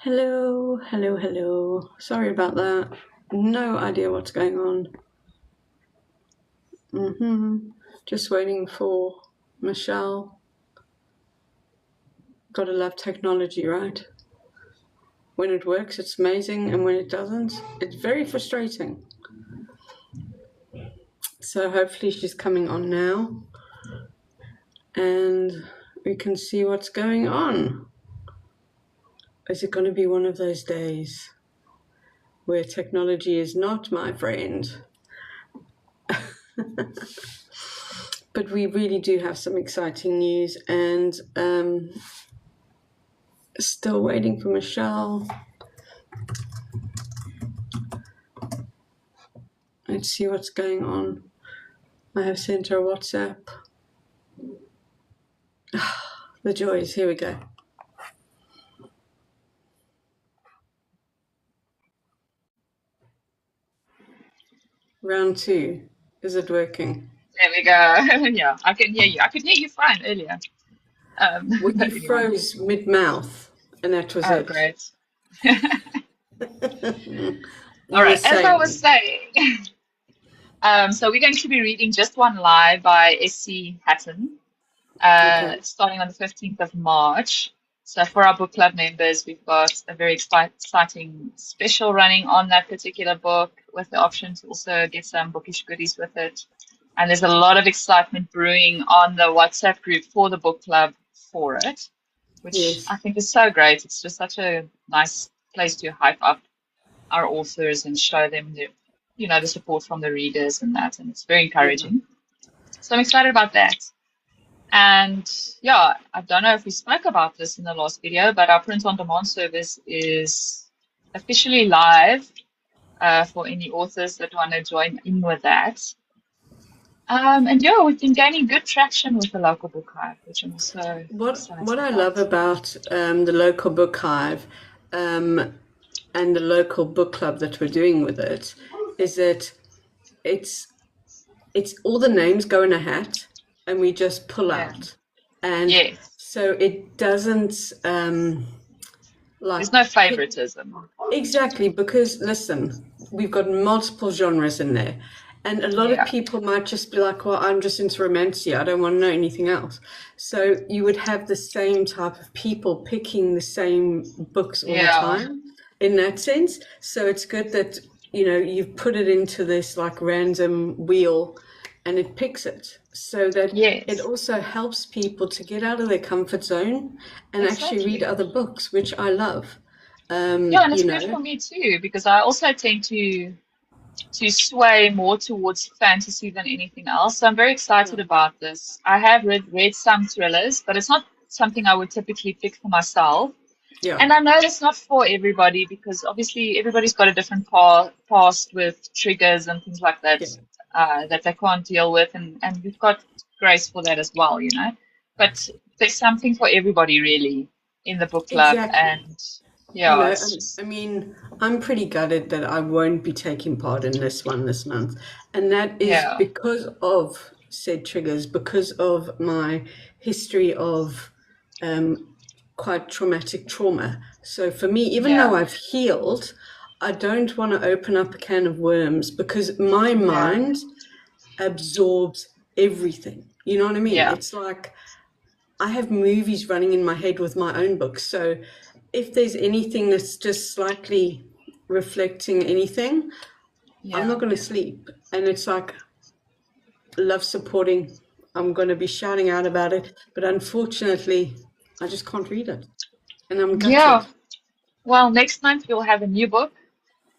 Hello, hello, hello. Sorry about that. No idea what's going on. Just waiting for Michelle. Gotta love technology, right? When it works, it's amazing, and when it doesn't, it's very frustrating. So hopefully she's coming on now, and we can see what's going on. Is it going to be one of those days where technology is not my friend? But we really do have some exciting news, and still waiting for Michelle. Let's see what's going on. I have sent her a WhatsApp. The joys, here we go. Round 2. Is it working? There we go. Yeah, I can hear you. I could hear you fine earlier. Well, But you anyway. froze mid-mouth, and that was Oh, it. great. All You were right. As I was saying. saying, so we're going to be reading Just One Lie by S.C. Hatton, Okay. starting on the 15th of March. So for our book club members, we've got a very exciting special running on that particular book with the option to also get some bookish goodies with it. And there's a lot of excitement brewing on the WhatsApp group for the book club for it, which Yes. I think is so great. It's just such a nice place to hype up our authors and show them the support from the readers and that, and it's very Yeah. encouraging. So I'm excited about that. And yeah, I don't know if we spoke about this in the last video, but our print on demand service is officially live for any authors that want to join in with that. And yeah, we've been gaining good traction with the local book hive, which I'm also What excited I love about. about the local book hive um, and the local book club that we're doing with it is that it's it's all the names go in a hat and we just pull Yeah. out. And Yes. so it doesn't like There's no pick favoritism. exactly because listen, we've got multiple genres in there. And a lot of Yeah. people might just be like, well, I'm just into romancia. I don't want to know anything else. So you would have the same type of people picking the same books all the Yeah. time in that sense. So it's good that, you've put it into this like random wheel and it picks it so that it Yes. also helps people to get out of their comfort zone and actually read Exactly. other books, which I love. Yeah, and it's You good for know, me too because I also tend to sway more towards fantasy than anything else. So I'm very yeah, excited about this. I have read some thrillers, but it's not something I would typically pick for myself. yeah, And I know it's not for everybody because obviously everybody's got a different past with triggers and things like that yeah, that they can't deal with, and we've got grace for that as well, you know. But there's something for everybody really in the book club, exactly. and yeah, it's I just mean, I'm pretty gutted that I won't be taking part in this one this month. And that is yeah, because of said triggers, because of my history of um, quite traumatic trauma. So for me, even though yeah, I've healed, I don't want to open up a can of worms because my yeah, mind absorbs everything. You know what I mean? yeah, It's like I have movies running in my head with my own books. So if there's anything that's just slightly reflecting anything, I'm yeah. not going to sleep. And it's like, love supporting. I'm going to be shouting out about it. But unfortunately, I just can't read it. And I'm Yeah. gutted. Well, next month we'll have a new book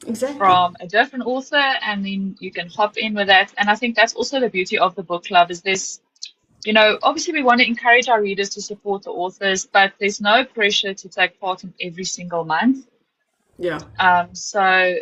Exactly. from a different author, and then you can hop in with that. And I think that's also the beauty of the book club is this, obviously we want to encourage our readers to support the authors, but there's no pressure to take part in every single month. Yeah. So,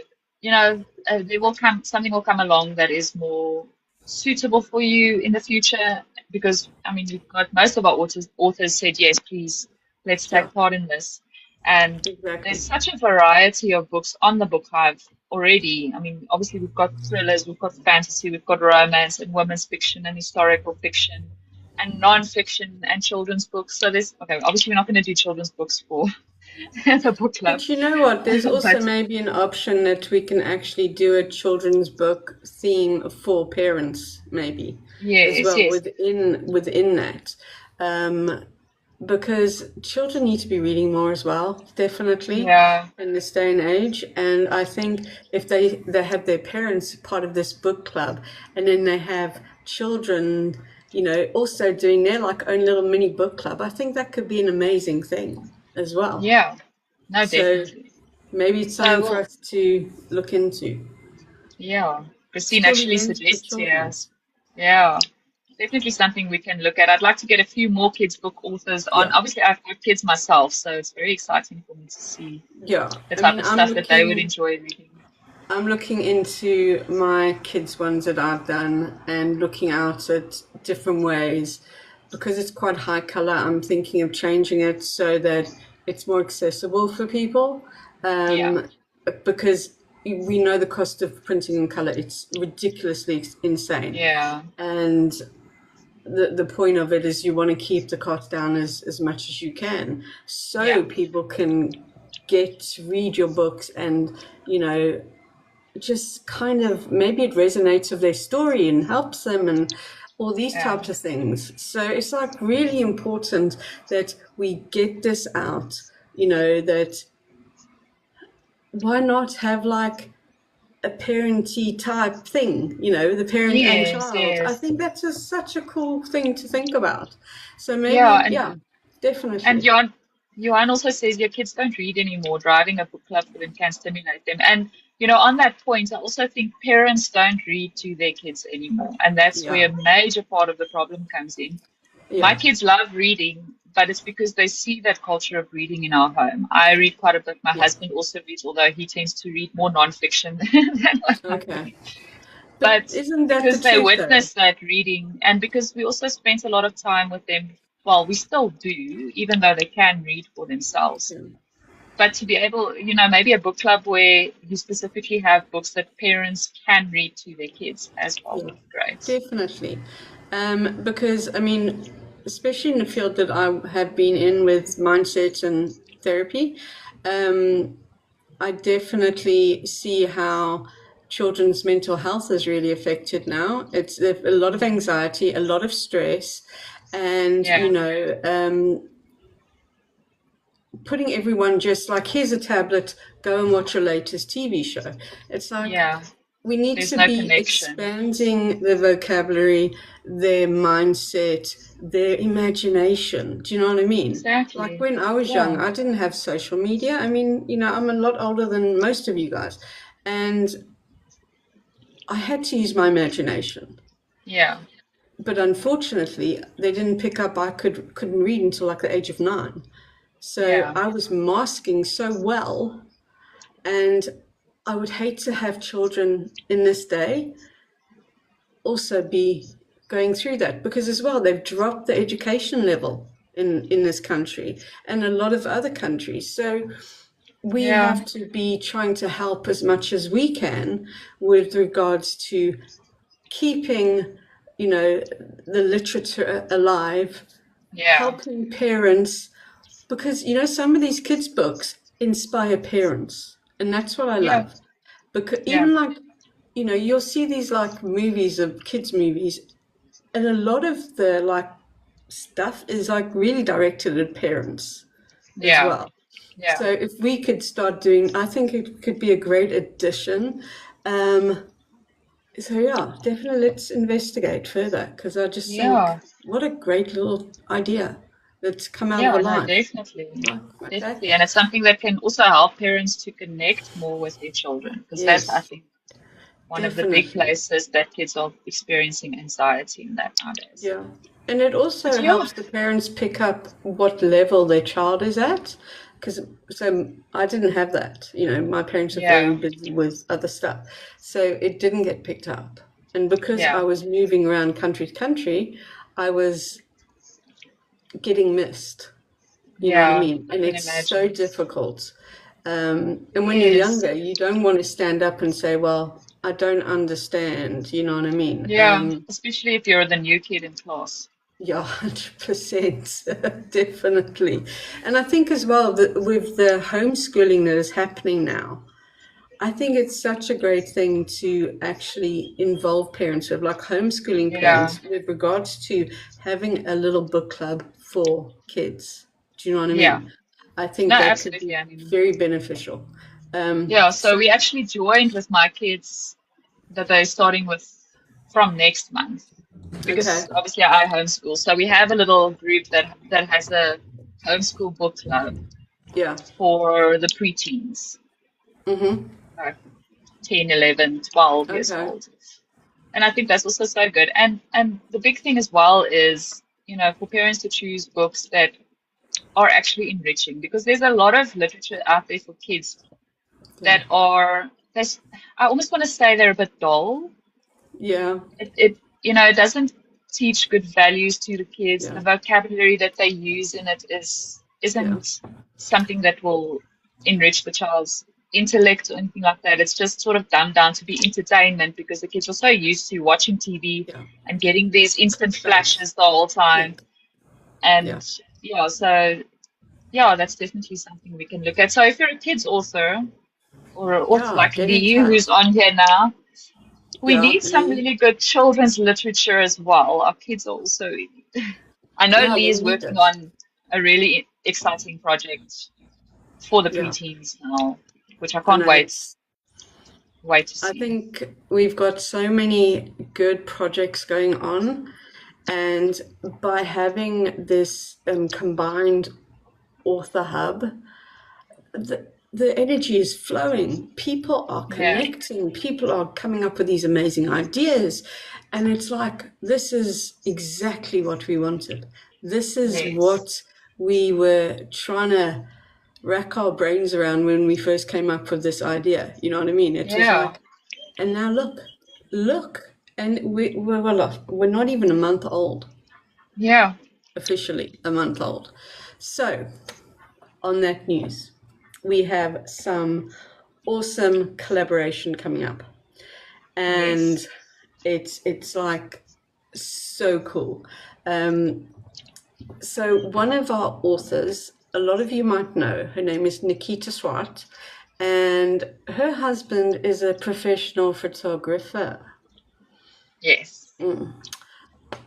there will come something will come along that is more suitable for you in the future because I mean we've got most of our authors said yes, please let's Yeah. take part in this. And there's Exactly. such a variety of books on the book hive already. I mean, obviously we've got thrillers, we've got fantasy, we've got romance and women's fiction and historical fiction and non-fiction and children's books. So there's okay, obviously we're not going to do children's books for the book club. But you know what? There's also But maybe an option that we can actually do a children's book theme for parents, maybe as yes, well yes, within that. Um, because children need to be reading more as well, definitely yeah, in this day and age. And I think if they have their parents part of this book club, and then they have children, also doing their like own little mini book club, I think that could be an amazing thing as well. yeah. No, So definitely. maybe it's So, something for well, us to look into. yeah. Christine School actually events for suggests children. yes. Yeah. Definitely something we can look at. I'd like to get a few more kids' book authors on. Yeah. Obviously, I've got kids myself, so it's very exciting for me to see Yeah. the I type mean, of stuff that they would enjoy reading. I'm looking into my kids' ones that I've done and looking out at different ways because it's quite high color. I'm thinking of changing it so that it's more accessible for people. Yeah, Um, because we know the cost of printing in color, it's ridiculously insane. yeah, And the point of it is you want to keep the cost down as much as you can so yeah, people can get to read your books and, you know, just kind of maybe it resonates with their story and helps them and all these yeah, types of things. So it's like really important that we get this out, that why not have like a parenty type thing, the parent and yes, child. I yes, think that's just such a cool thing to think about. So yeah. maybe, yeah, And definitely. Johan also says your kids don't read anymore. Driving a book club for them can stimulate them. And on that point, I also think parents don't read to their kids anymore, and that's Yeah, where a major part of the problem comes in. My yeah, kids love reading, but it's because they see that culture of reading in our home. I read quite a bit. My yeah. husband also reads, although he tends to read more nonfiction than what I Okay. read. But But isn't that the because they truth though? witness that reading, and because we also spent a lot of time with them, well, we still do, even though they can read for themselves. Yeah, But to be able, maybe a book club where you specifically have books that parents can read to their kids as well yeah, would be great. definitely. Because I mean, especially in the field that I have been in with mindset and therapy, um, I definitely see how children's mental health is really affected now. It's a lot of anxiety, a lot of stress, and Yeah, putting everyone just like, here's a tablet, go and watch your latest TV show. It's like yeah. we need There's to no be connection. expanding the vocabulary, their mindset, their imagination. Do you know what I mean? Like Exactly. when I was young, Yeah, I didn't have social media. I mean, I'm a lot older than most of you guys. And I had to use my imagination. yeah, But unfortunately, they didn't pick up I couldn't read until like the age of 9. So yeah, I was masking so well, and I would hate to have children in this day also be going through that because as well they've dropped the education level in this country and a lot of other countries. So we yeah, have to be trying to help as much as we can with regards to keeping, the literature alive, yeah, helping parents because some of these kids books inspire parents and that's what I yeah, love because yeah, even like you'll see these like movies of kids movies and a lot of the like stuff is like really directed at parents as yeah, well. yeah, So if we could start doing, I think it could be a great addition. um so yeah, definitely let's investigate further because I just think yeah, what a great little idea that's come out of yeah, a no, life. definitely. Like, okay. Definitely. And it's something that can also help parents to connect more with their children because that's, I Yes, think, one of the big definitely. places that kids are experiencing anxiety in that nowadays. Yeah. And it But also yeah, helps the parents pick up what level their child is at. Because so I didn't have that. My parents are very yeah, busy with other stuff. So it didn't get picked up. And because I yeah, was moving around country to country, I was getting missed. You know what I yeah, mean? I And can it's so imagine. difficult. And when you're Yes. younger, you don't want to stand up and say, well, I don't understand. You know what I mean? Yeah, especially if you're the new kid in class. Yeah, 100%, definitely. And I think as well that with the homeschooling that is happening now, I think it's such a great thing to actually involve parents with, like homeschooling Yeah. parents, with regards to having a little book club for kids. Do you know what I Yeah. mean? I No, think that could absolutely. be I mean, very beneficial. yeah, So, so we actually joined with my kids that they're starting with from next month okay, because obviously I homeschool. So we have a little group that has a homeschool book club yeah, for the preteens, mm-hmm, like 10, 11, 12 years okay, old. And I think that's also so good. And the big thing as well is, for parents to choose books that are actually enriching because there's a lot of literature out there for kids yeah, that are there's I almost want to say they're a bit dull. yeah, It doesn't teach good values to the kids. yeah, The vocabulary that they use in it yeah, isn't something that will enrich the child's intellect or anything like that. It's just sort of dumbed down to be entertainment because the kids are so used to watching TV yeah, and getting these instant clickbait, flashes the whole yeah, time. yeah, And yeah, so yeah, that's definitely something we can look at. So if you're a kids author or an author yeah, like get in Lee, touch. who's on here now, we Yeah, need some Lee. really good children's literature as well. Our kids are also. I know Yeah, Lee they is need working it. on a really exciting project for the Yeah, preteens now, which I I can't know. wait to I see. think we've got so many good projects going on, and by having this combined author hub, the energy is flowing. People are Yeah. connecting. People are coming up with these amazing ideas. And it's like, this is exactly what we wanted. This is Yes. what we were trying to rack our brains around when we first came up with this idea. You know what I mean? It was Yeah. like, and now look. And we're not even a month old, Yeah. officially a month old. So, on that news, we have some awesome collaboration coming up, and Yes. it's like so cool. Um, so one of our authors, a lot of you might know, her name is Nikita Swart, and her husband is a professional photographer. Yes.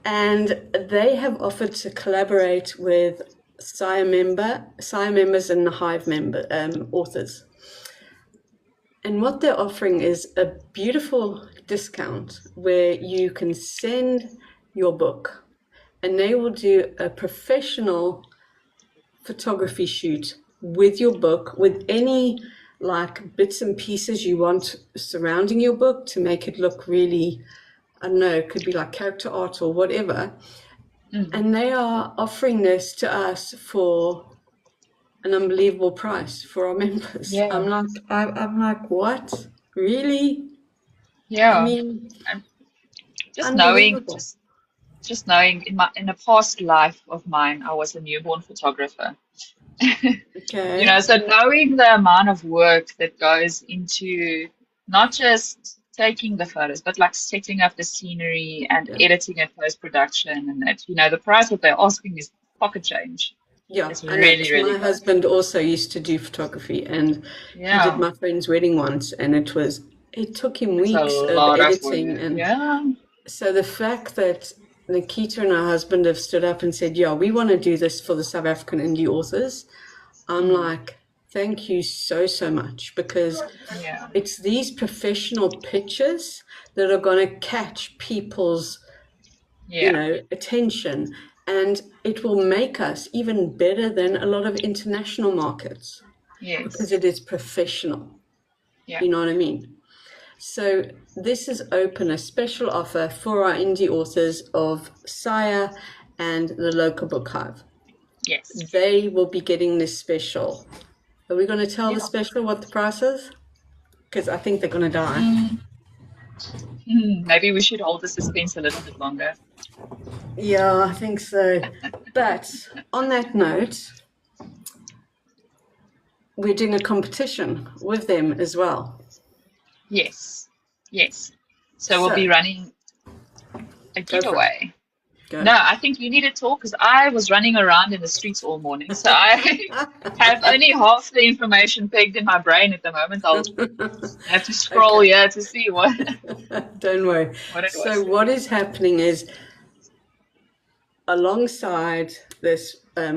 And they have offered to collaborate with SAIAA members and the Hive member authors. And what they're offering is a beautiful discount where you can send your book and they will do a professional photography shoot with your book, with any like bits and pieces you want surrounding your book to make it look really, I don't know, it could be like character art or whatever. Mm. And they are offering this to us for an unbelievable price for our members. Yeah. I'm like, what? Really? I Yeah. mean, And just knowing, unbelievable. just knowing in a past life of mine, I was a newborn photographer. Okay. So knowing the amount of work that goes into not just taking the photos, but like setting up the scenery and Yeah. editing it post-production and that, the price that they're asking is pocket change. Yeah, It's I know. really, Because really my good. husband also used to do photography and he did Yeah, my friend's wedding once and it took him it's a weeks of lot of editing. work. And Yeah. so the fact that Nikita and her husband have stood up and said, yeah, we want to do this for the South African indie authors, I'm Mm. like, thank you so, so much, because Yeah. it's these professional pictures that are going to catch people's, Yeah. attention, and it will make us even better than a lot of international markets because Yes. it is professional. Yeah. You know what I mean? So this is open a special offer for our indie authors of SAIAA and the local book hive. Yes. They will be getting this special. Are we going to tell the Yeah. special what the price is? Because I think they're going to die. Mm. Maybe we should hold the suspense a little bit longer. Yeah, I think so. But on that note, we're doing a competition with them as well. Yes. Yes. So we'll be So running a go for it. giveaway. Go. No, I think you need to talk because I was running around in the streets all morning. So I have only half the information pegged in my brain at the moment. I'll have to scroll Okay, here to see what don't worry. what it So was. what is happening is, alongside this,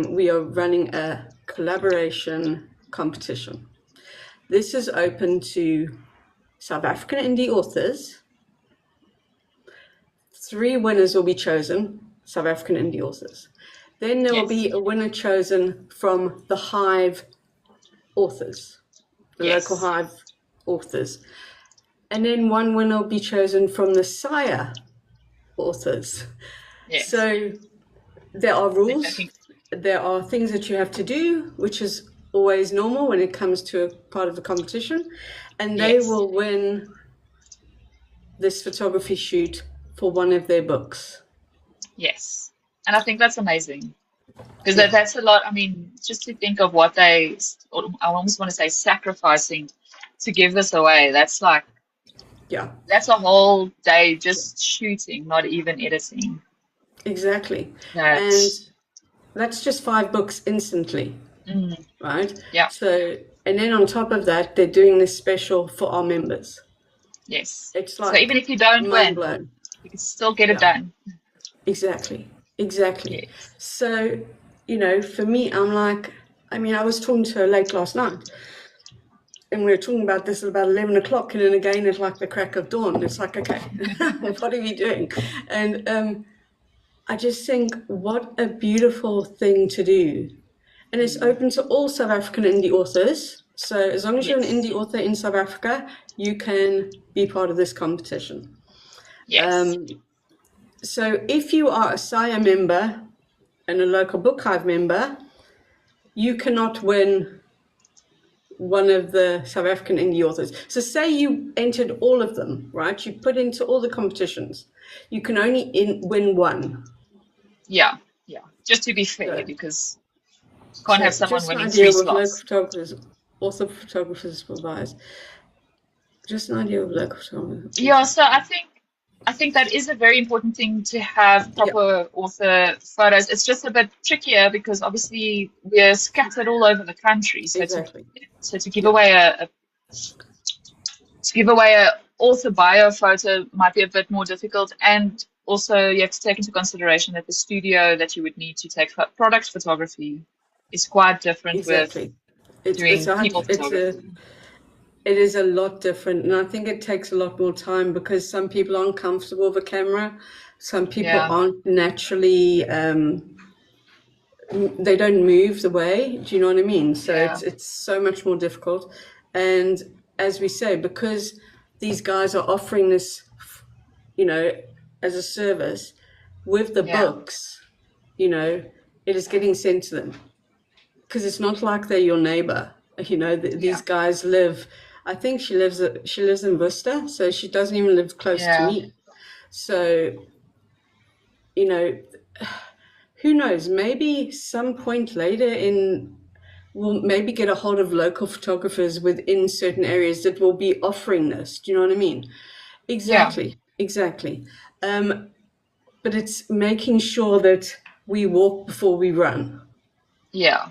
we are running a collaboration competition. This is open to South African indie authors. 3 winners will be chosen, South African indie authors. Then there will be Yes. a winner chosen from the Hive authors, the local Yes. Hive authors. And then 1 winner will be chosen from the SAIAA authors. Yes. So there are rules, I think there are things that you have to do, which is always normal when it comes to a part of the competition. And they yes. will win this photography shoot for one of their books. Yes. And I think that's amazing. Because Yeah, that's a lot. I mean, just to think of what I almost want to say sacrificing to give this away. yeah, That's a whole day just shooting, not even editing. exactly. And That, that's just 5 books instantly, mm, right? yeah, So, and then on top of that, they're doing this special for our members. yes. It's So even like if you don't mind win, blown. you can still get it Yeah, done. exactly, exactly. Yes. So, for me, I'm like, I was talking to her late last night, and we were talking about this at about 11 o'clock, and then again at like the crack of dawn. It's like, okay, what are we doing? And I just think, what a beautiful thing to do. And it's open to all South African indie authors. So as long as you're an indie Yes. author in South Africa, you can be part of this competition. Yes. So if you are a SAIAA member and a local Book Hive member, you cannot win one of the South African indie authors. So say you entered all of them, right? You put into all the competitions. You can only win one. Yeah. Yeah. Just to be fair, So, because you can't have so someone just an winning idea three with local slots. photographers, author photographers for buyers. Just an idea of local Yeah, photographers. so I think that is a very important thing to have Yeah, proper author photos. It's just a bit trickier because obviously we're scattered all over the country. So to exactly. so to give Yeah, away a author bio photo might be a bit more difficult, and also you have to take into consideration that the studio that you would need to take product photography is quite different with exactly. It's doing a people it's a photography. it is a lot different, and I think it takes a lot more time because some people aren't comfortable with a camera. Some people Yeah, aren't naturally. They don't move the way. Do you know what I mean? So yeah, it's so much more difficult. And as we say, because these guys are offering this, you know, as a service with the yeah, books, it is getting sent to them because it's not like they're your neighbor. yeah, These guys live. I think she lives in Worcester, so she doesn't even live close to yeah, me. So you know, who knows? Maybe some point later we'll maybe get a hold of local photographers within certain areas that will be offering this. Do you know what I mean? yeah, Exactly, exactly. But it's making sure that we walk before we run. yeah,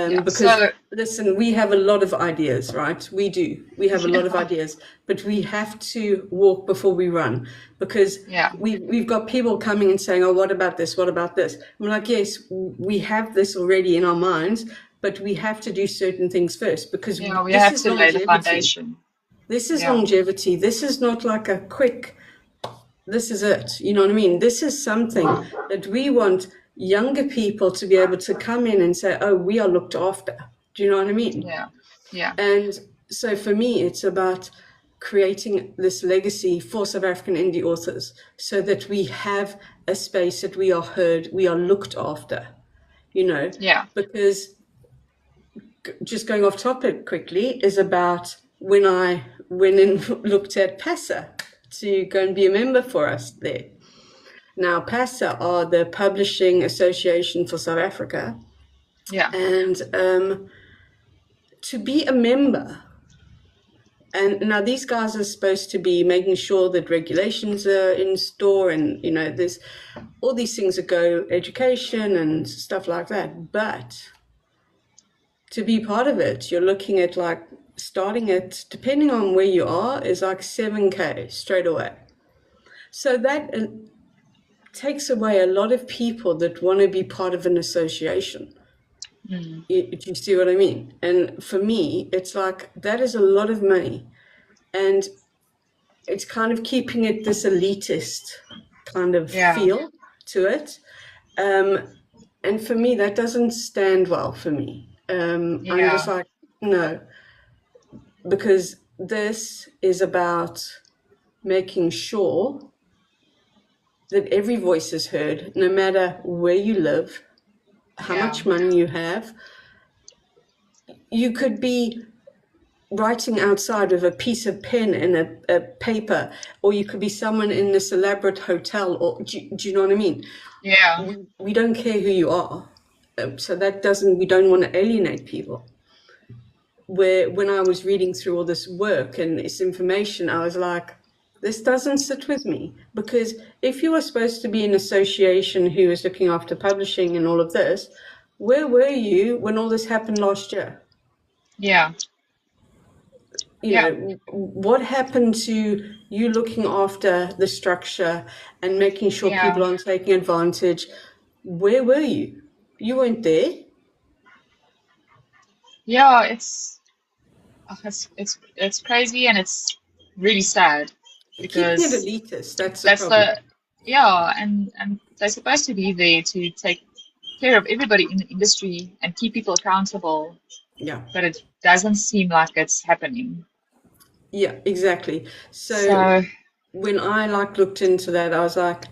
yeah. Because So listen, we have a lot of ideas, right? We do. We have a lot of yeah, ideas, but we have to walk before we run because yeah, we've got people coming and saying, "Oh, what about this? What about this?" I'm like, "Yes, we have this already in our minds, but we have to do certain things first because yeah. We this have is to lay the longevity. foundation. This is Yeah, longevity. This is not like a quick, this is it. You know what I mean? This is something that we want younger people to be able to come in and say, oh, we are looked after. Do you know what I mean? yeah, yeah, And so for me, it's about creating this legacy for South African indie authors so that we have a space that we are heard, we are looked after, yeah, because just going off topic quickly is about when I went and looked at PASA to go and be a member for us there. Now, PASA are the Publishing Association for South Africa, yeah, and to be a member And now these guys are supposed to be making sure that regulations are in store, and there's all these things that go education and stuff like that. But to be part of it, you're looking at like starting at, depending on where you are, is like 7K straight away. So that takes away a lot of people that want to be part of an association. Mm. Do you see what I mean? And for me, it's like that is a lot of money. And it's kind of keeping it this elitist kind of Yeah. feel to it. And for me, that doesn't stand well for me. I'm just Yeah. like, no, because this is about making sure that every voice is heard, no matter where you live, how Yeah. much money you have. You could be writing outside with a piece of pen and a paper, or you could be someone in this elaborate hotel, or do you know what I mean? Yeah. We don't care who you are. So we don't want to alienate people. Where when I was reading through all this work and this information, I was like, this doesn't sit with me. Because if you were supposed to be an association who is looking after publishing and all of this, where were you when all this happened last year? Yeah. Yeah. What happened to you looking after the structure and making sure Yeah. people aren't taking advantage? Where were you? You weren't there. Yeah. It's crazy, and it's really sad You're keeping it because elitist. That's the that's problem. the yeah, and they're supposed to be there to take care of everybody in the industry and keep people accountable, Yeah. but it doesn't seem like it's happening. Yeah, exactly. So So when I looked into that, I was like,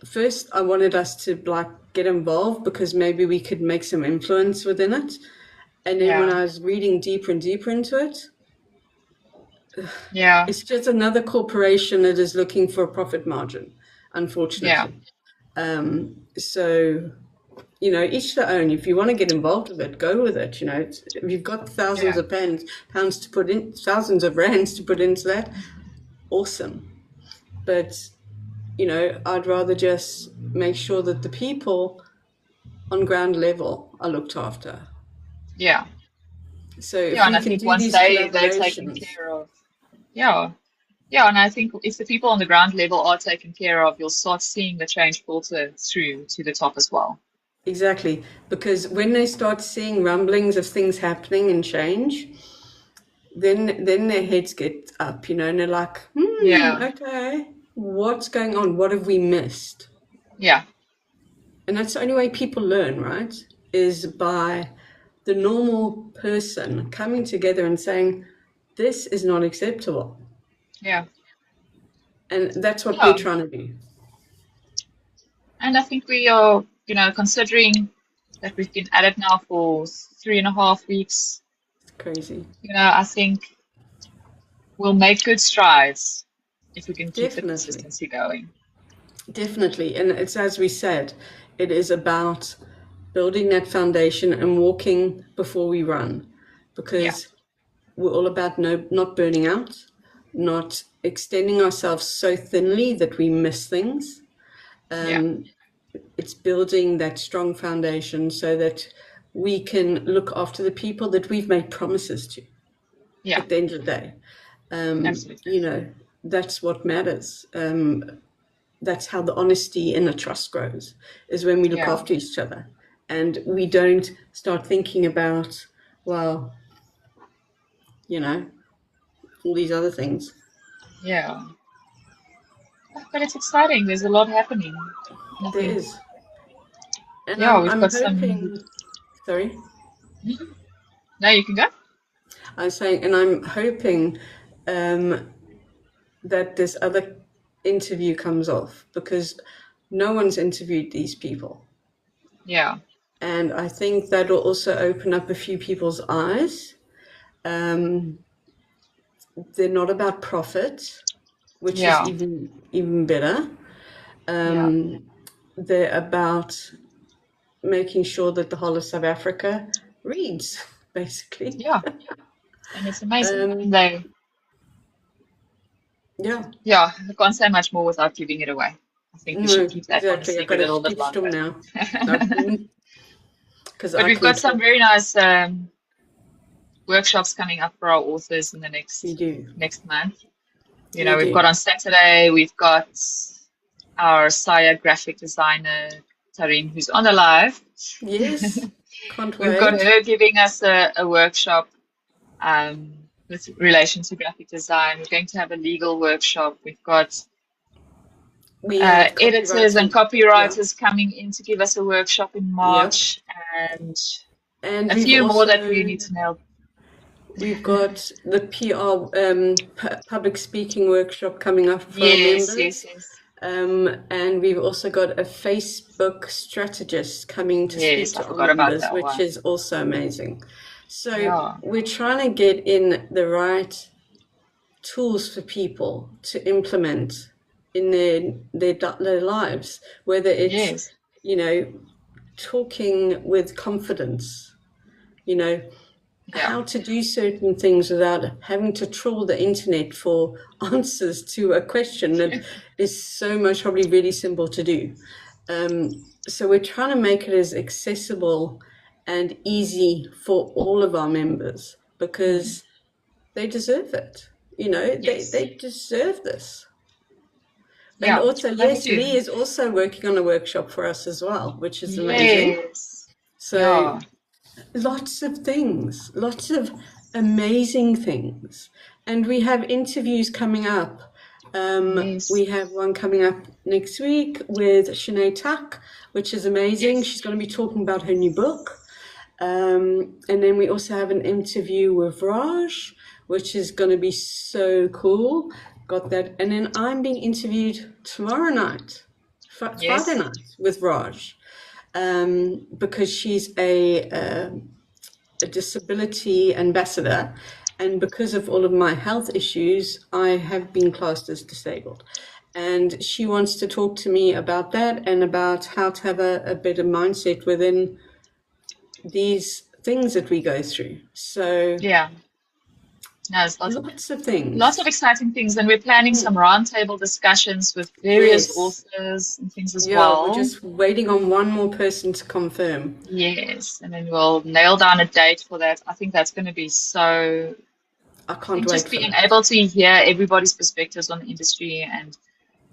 first I wanted us to get involved because maybe we could make some influence within it. And then when yeah, I was reading deeper and deeper into it, yeah, it's just another corporation that is looking for a profit margin, yeah, unfortunately. So, each their own. If you want to get involved with it, go with it. If you've got thousands yeah, of pounds to put in, thousands of rands to put into that, awesome. But, I'd rather just make sure that the people on ground level are looked after. yeah, So if yeah. And we I can think do once these they're taken collaborations, care of, yeah, yeah. And I think if the people on the ground level are taken care of, you'll start seeing the change filter through to the top as well. exactly, because when they start seeing rumblings of things happening and change, then their heads get up, and they're like, Yeah, okay, what's going on? What have we missed? yeah, And that's the only way people learn, right? Is by the normal person coming together and saying, this is not acceptable. yeah, And that's what we're yeah. trying to do. And I think we are, considering that we've been at it now for 3.5 weeks, It's crazy. I think we'll make good strides if we can keep the Definitely. consistency going. Definitely. And it's as we said, it is about building that foundation and walking before we run, Yeah, because we're all about not burning out, not extending ourselves so thinly that we miss things. yeah, It's building that strong foundation so that we can look after the people that we've made promises to yeah, at the end of the day. absolutely. That's what matters. That's how the honesty and the trust grows, is when we look Yeah, after each other and we don't start thinking about, well, all these other things. yeah. But it's exciting. There's a lot happening. And I There think, is. And yeah, we've I'm got some. hoping, sorry, No, you can go. I'm saying, and I'm hoping that this other interview comes off, because no one's interviewed these people. Yeah, And I think that will also open up a few people's eyes. Um, they're not about profit, which is yeah, even better. yeah, They're about making sure that the whole of South Africa reads, basically. yeah. And it's amazing. I mean, Um, Yeah. Yeah, I can't say much more without giving it away. I think we should No, keep that one a exactly. I got secret a to little bit keep still longer. now. No, because But I we've can got some talk. very nice workshops coming up for our authors in the We do. next month. We We've got do. on Saturday, we've got our SAIAA graphic designer, Tarin, who's on the live. Yes. Can't We've got wait. her giving us a workshop with relation to graphic design. We're going to have a legal workshop. We've got We have editors and copywriting. Yeah. copywriters coming in to give us a workshop in Yep. March, and And a we've few more that we also need to nail. we've got the PR public speaking workshop coming up for our Yes, yes, members. yes. And we've also got a Facebook strategist coming to speak Yes, I to our forgot about members, that which one. is also amazing. So Yeah. we're trying to get in the right tools for people to implement in their lives, whether it's, Yes. you know, talking with confidence, you know, Yeah. how to do certain things without having to trawl the internet for answers to a question that is so much probably really simple to do. So we're trying to make it as accessible and easy for all of our members Mm. because they deserve it. Yes. They deserve this. And Yeah. also, No, we yes, do. Lee is also working on a workshop for us as well, which is amazing. Yes. So Yeah. lots of things, lots of amazing things. And we have interviews coming up. Yes. We have one coming up next week with Sinead Tuck, which is amazing. Yes. She's going to be talking about her new book. And then we also have an interview with Raj, which is going to be so cool. Got that. And then I'm being interviewed tomorrow night, Friday Yes. night, with Raj, because she's a disability ambassador. And because of all of my health issues, I have been classed as disabled. And she wants to talk to me about that and about how to have a better mindset within these things that we go through. So Yeah. No, there's lots of lots of things. exciting things, and we're planning some roundtable discussions with various Yes. authors and things as Yeah, we're well. just waiting on one more person to confirm. Yes, and then we'll nail down a date for that. I think that's going to be so. I I can't think wait just for being that. able to hear everybody's perspectives on the industry and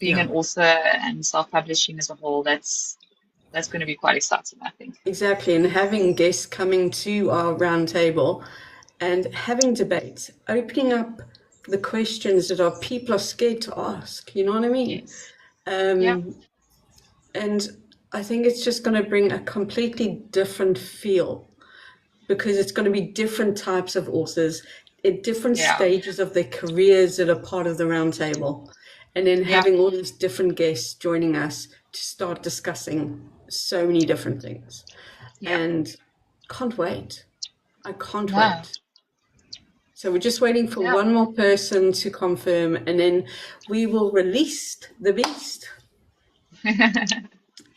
being Yeah, an author and self-publishing as a whole, that's going to be quite exciting, I think. exactly. And having guests coming to our round table and having debates, opening up the questions that our people are scared to ask. You know what I mean? Yes. Yeah. Um, and I think it's just going to bring a completely different feel because it's going to be different types of authors at different Yeah. stages of their careers that are part of the round table. And then Yeah. having all these different guests joining us to start discussing so many different things. Yeah. And can't wait. I can't No. wait. So we're just waiting for Yeah. one more person to confirm, and then we will release the beast,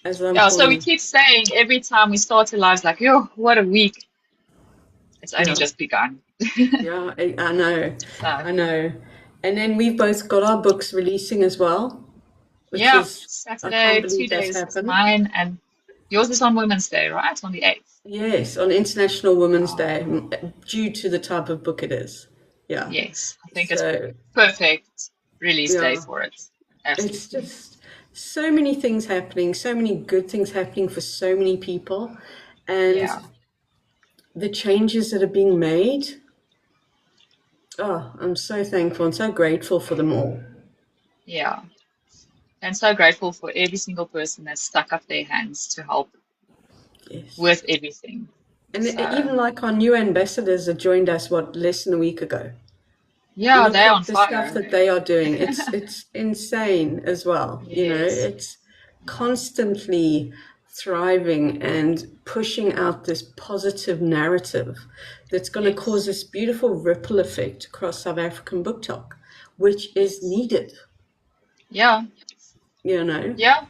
as I'm Yeah. So we calling. keep saying every time we start a live, it's like, yo, what a week. It's only Yeah, just begun. yeah, I know, So, I know. And then we've both got our books releasing as well, which yeah, is, I can't Saturday, believe that's 2 days is happened. mine, and yours is on Women's Day, right? On the 8th. Yes, on International Women's Oh, Day, due to the type of book it is. Yeah. yes. I think it's So, perfect release day yeah, for it. it's Absolutely. just so many things happening, so many good things happening for so many people. And Yeah. the changes that are being made, oh, I'm so thankful and so grateful for them all. Yeah. And so grateful for every single person that stuck up their hands to help Yes. with everything. And So, even like our new ambassadors that joined us, what, less than a week ago. yeah, Look they're on at the stuff fire. that they are doing. It's insane as well. Yes. It's constantly thriving and pushing out this positive narrative that's going to cause Yes. this beautiful ripple effect across South African book talk, which is Yes. needed, Yeah. you know. Yeah.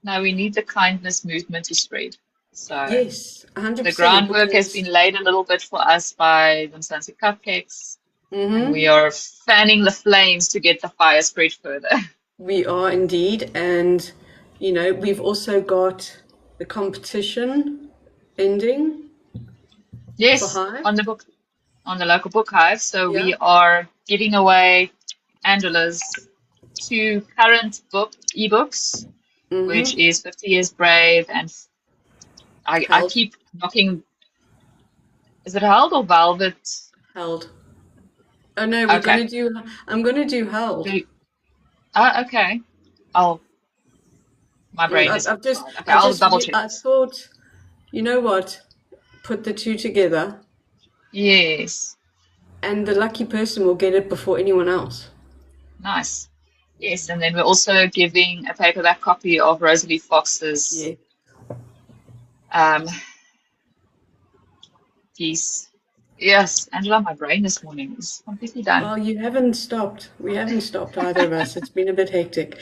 Now we need the kindness movement to spread. So, Yes, the 100% groundwork has because been laid a little bit for us by the Mzansi Cupcakes. and we Mm-hmm. are fanning the flames to get the fire spread further. We are indeed, and we've also got the competition ending for Yes, Hive. on the local book hive. So Yeah. we are giving away Angela's two current ebooks, which Mm-hmm. is 50 Years Brave, and I Held. keep knocking. Is it Held or Velvet? Held. Oh no, we're Okay. gonna do. I'm gonna do held. Do- okay. I'll. My brain I, isn't I've just, fried. Okay, I'll double check I this. thought, you know what? Put the two together, Yes. and the lucky person will get it before anyone else. Nice. Yes, and then we're also giving a paperback copy of Rosalie Fox's Yeah. um, piece. Yes, Angela, my brain this morning is completely done. Well, you haven't stopped. We haven't stopped, either of us. It's been a bit hectic.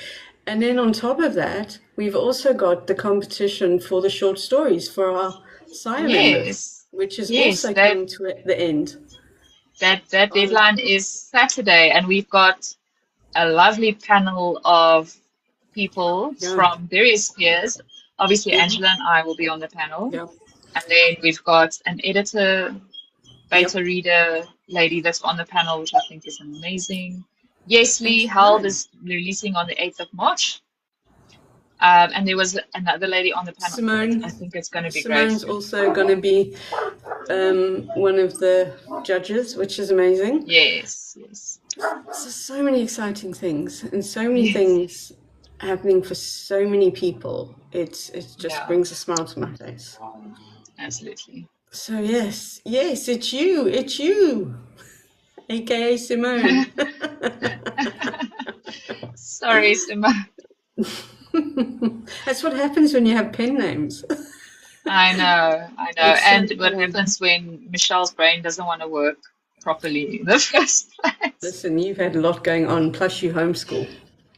And then on top of that, we've also got the competition for the short stories for our SAIAA members, Yes, which is yes, also coming to the end. that On deadline is Saturday, and we've got a lovely panel of people Yeah, from various spheres. Obviously, mhm, Angela and I will be on the panel, yeah, and then we've got an editor, beta yep, reader lady that's on the panel, which I think is amazing. Yes, and Lee Held Simone. is releasing on the 8th of March. And there was another lady on the panel. I Simone, think it's going to be great Simone's too. also going to be one of the judges, which is amazing. Yes, yes, So many exciting things, and so many yes, things happening for so many people. It just yeah, brings a smile to my face. absolutely. So yes, it's you, aka Simone. Sorry, Sima. That's what happens when you have pen names. I know. It's so And what funny. happens when Michelle's brain doesn't want to work properly in the first place? Listen, you've had a lot going on, plus you homeschool.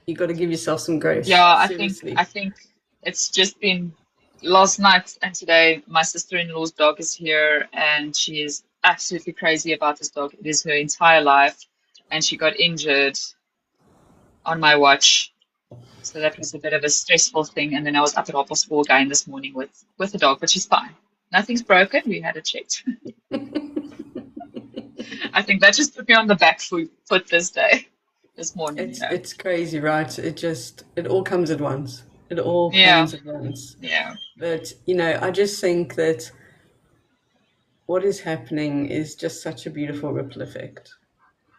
You got to give yourself some grace. Yeah, Seriously. I think it's just been last night and today. My sister-in-law's dog is here, and she is absolutely crazy about this dog. It is her entire life, and she got injured on my watch. So that was a bit of a stressful thing. And then I was up at 4:30 again this morning with the dog, but she's fine. Nothing's broken. We had it checked. I think that just put me on the back foot this day, this morning, you It's know. it's crazy, right? It all comes at once. It all Yeah, comes at once. yeah, But I just think that what is happening is just such a beautiful ripple effect.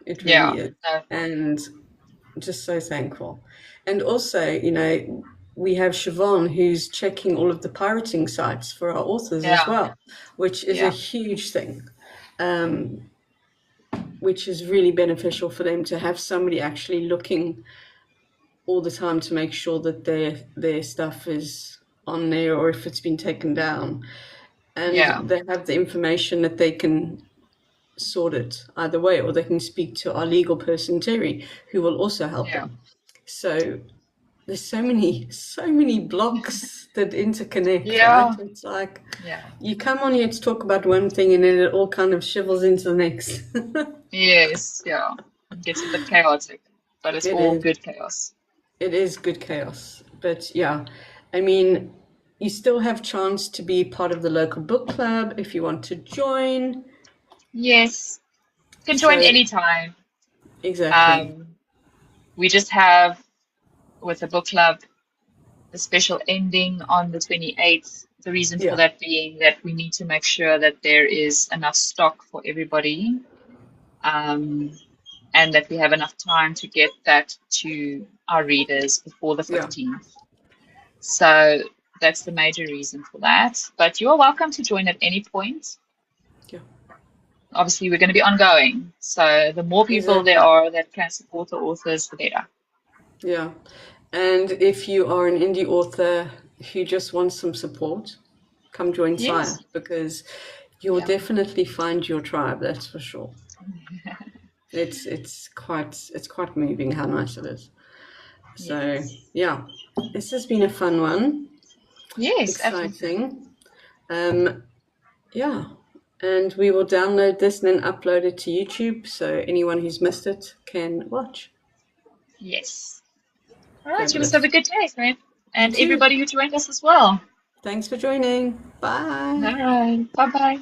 It yeah. really is. No, And just so thankful. And also, we have Siobhan who's checking all of the pirating sites for our authors as yeah, well, which is a yeah, huge thing, um, which is really beneficial for them to have somebody actually looking all the time to make sure that their stuff is on there or if it's been taken down. And yeah, they have the information that they can sort it either way, or they can speak to our legal person, Terry, who will also help yeah, them. So there's so many blocks that interconnect, right? yeah, It's like yeah. you come on here to talk about one thing and then it all kind of shivels into the next. Yes, yeah. It gets a bit chaotic, but it's It all is. good chaos. It is good chaos. But yeah, I mean, you still have chance to be part of the local book club if you want to join. Yes, you can join So anytime. exactly. Um, we just have with the book club the special ending on the 28th. The reason for Yeah. that being that we need to make sure that there is enough stock for everybody, um, and that we have enough time to get that to our readers before the Yeah. 15th. So that's the major reason for that. But you are welcome to join at any point. Yeah. Obviously, we're going to be ongoing. So the more people there Exactly. are that can support the authors, the better. Yeah. And if you are an indie author who just wants some support, come join SAIAA Yes. because you'll Yeah. definitely find your tribe, that's for sure. It's quite moving how nice it is. So Yes. yeah, this has been a fun one. Yes, absolutely. Exciting. Um, yeah. And we will download this and then upload it to YouTube so anyone who's missed it can watch. Yes. All right, you must have Fabulous. a good day, friend. You And too. everybody who joined us as well. Thanks for joining. All Bye. right. Bye bye.